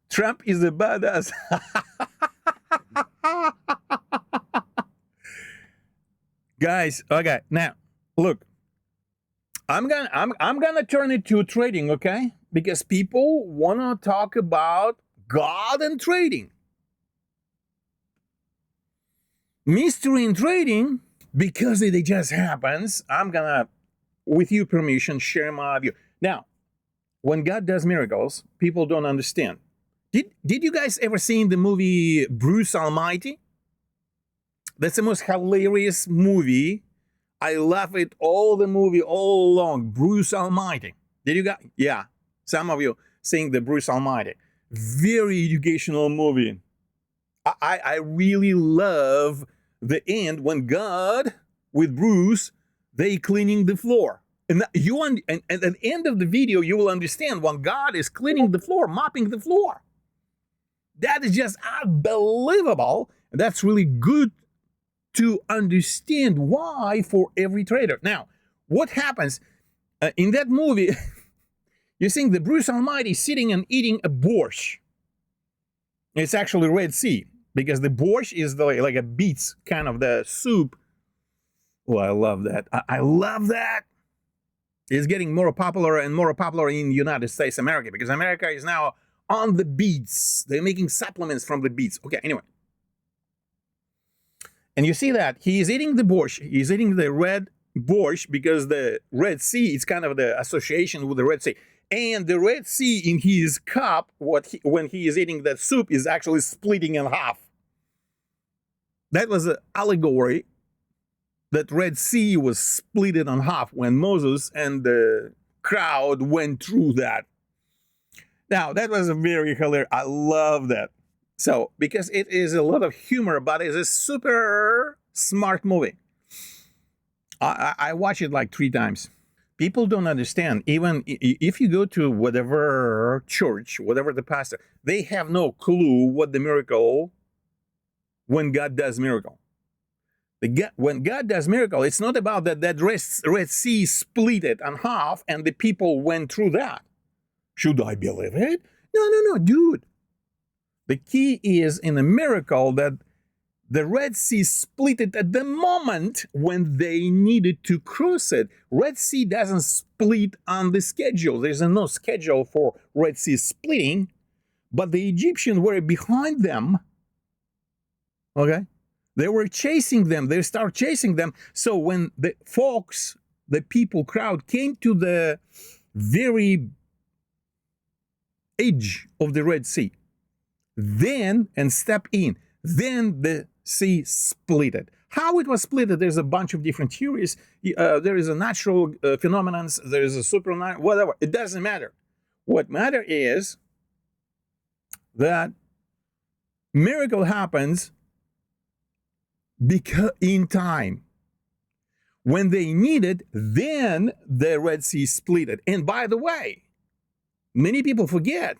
Trump is a badass. Guys, okay, now look, I'm gonna turn it to trading, okay? Because people wanna talk about God and trading. Mystery in trading, because it just happens, I'm gonna, with your permission, share my view. Now, when God does miracles, people don't understand. Did you guys ever seen the movie Bruce Almighty? That's the most hilarious movie. I love it all the movie all along. Bruce Almighty. Did you guys? Yeah, some of you seeing the Bruce Almighty. Very educational movie. I really love the end when God with Bruce, they cleaning the floor. And at the end of the video, you will understand when God is cleaning the floor, mopping the floor. That is just unbelievable. That's really good to understand why for every trader. Now, what happens in that movie? You think the Bruce Almighty sitting and eating a borscht. It's actually Red Sea, because the borscht is like a beets kind of the soup. Oh, I love that. I love that. It's getting more popular and more popular in the United States, America, because America is now on the beets. They're making supplements from the beets. Okay, anyway. And you see that he is eating the borscht. He's eating the red borscht because the Red Sea is kind of the association with the Red Sea. And the Red Sea in his cup, when he is eating that soup, is actually splitting in half. That was an allegory. That Red Sea was split in half when Moses and the crowd went through that. Now, that was a very hilarious. I love that. So, because it is a lot of humor, but it's a super smart movie. I watch it like 3 times. People don't understand. Even if you go to whatever church, whatever the pastor, they have no clue what the miracle, when God does miracle. When God does miracle, it's not about that Red Sea split it in half and the people went through that. Should I believe it? No, dude. The key is in a miracle that the Red Sea split it at the moment when they needed to cross it. Red Sea doesn't split on the schedule. There's no schedule for Red Sea splitting, but the Egyptians were behind them. Okay? They were chasing them. They start chasing them. So when the folks, the people crowd came to the very edge of the Red Sea, then, and step in, then the sea split it. How it was split, there's a bunch of different theories. There is a natural phenomenon, there is a supernatural, whatever. It doesn't matter. What matters is that miracle happens because in time. When they need it, then the Red Sea split it. And by the way, many people forget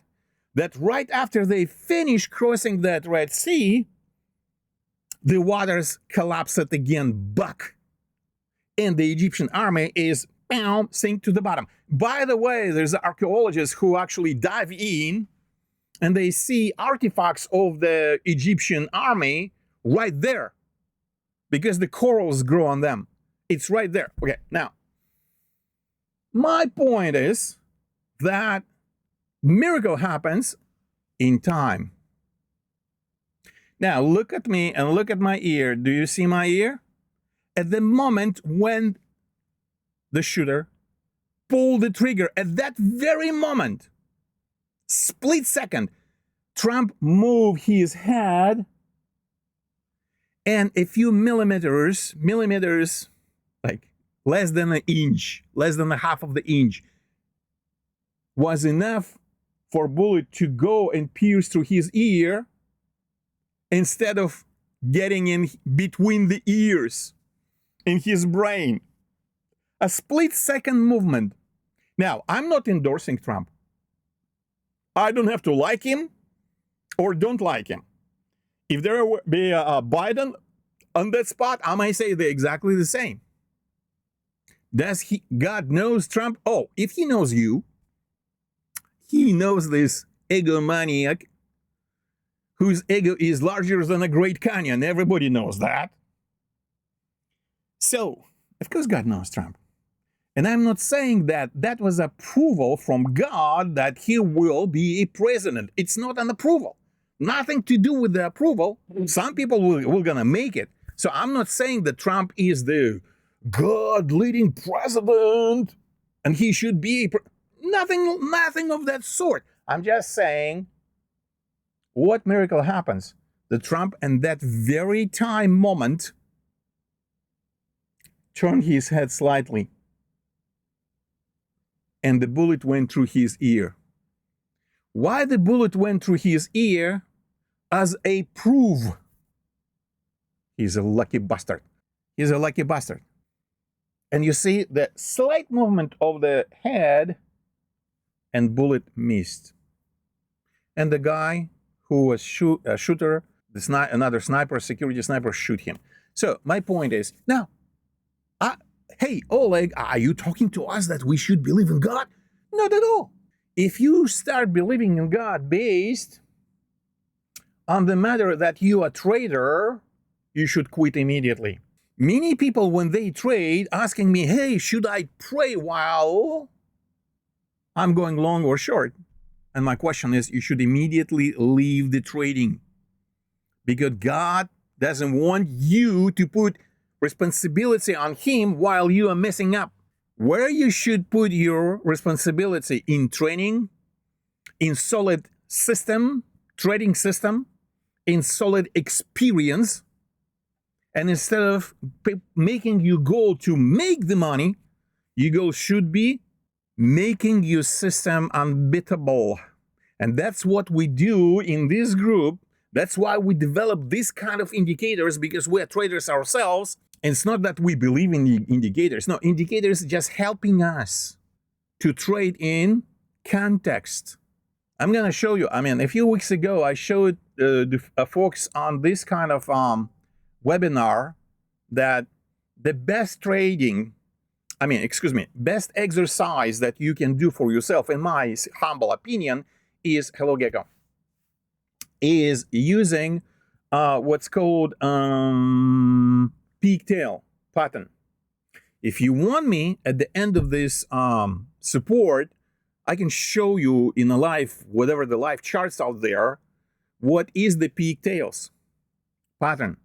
that right after they finish crossing that Red Sea, the waters collapsed again back. And the Egyptian army is sink to the bottom. By the way, there's archaeologists who actually dive in and they see artifacts of the Egyptian army right there, because the corals grow on them. It's right there. Okay, now, my point is that miracle happens in time. Now, look at me and look at my ear. Do you see my ear? At the moment when the shooter pulled the trigger, at that very moment, split second, Trump moved his head, and a few millimeters, like less than an inch, less than a half of the inch, was enough for a bullet to go and pierce through his ear instead of getting in between the ears in his brain. A split-second movement. Now, I'm not endorsing Trump. I don't have to like him or don't like him. If there were be a Biden on that spot, I might say they're exactly the same. God knows Trump? Oh, if he knows you, he knows this egomaniac whose ego is larger than a Great Canyon. Everybody knows that. So, of course, God knows Trump. And I'm not saying that that was approval from God that he will be a president. It's not an approval. Nothing to do with the approval. Some people will gonna make it. So I'm not saying that Trump is the God-leading president and he should be nothing of that sort. I'm just saying what miracle happens? The Trump in that very moment turned his head slightly and the bullet went through his ear. Why the bullet went through his ear? As a proof. He's a lucky bastard. He's a lucky bastard. And you see the slight movement of the head and bullet missed. And the guy who was a shooter, another sniper, security sniper, shoot him. So my point is, now, hey, Oleg, are you talking to us that we should believe in God? Not at all. If you start believing in God based on the matter that you are a trader, you should quit immediately. Many people, when they trade, asking me, hey, should I pray while I'm going long or short? And my question is, you should immediately leave the trading. Because God doesn't want you to put responsibility on him while you are messing up. Where you should put your responsibility in training, in solid system, trading system, in solid experience, and instead of making your goal to make the money, your goal should be making your system unbeatable. And that's what we do in this group. That's why we develop this kind of indicators, because we are traders ourselves. And it's not that we believe in the indicators. No, indicators just helping us to trade in context. I'm going to show you. I mean, a few weeks ago, I showed the folks on this kind of webinar that the best best exercise that you can do for yourself, in my humble opinion, is, hello Gecko, is using what's called peak tail pattern. If you want me at the end of this support, I can show you in a live, whatever the live charts out there, what is the peak tails pattern.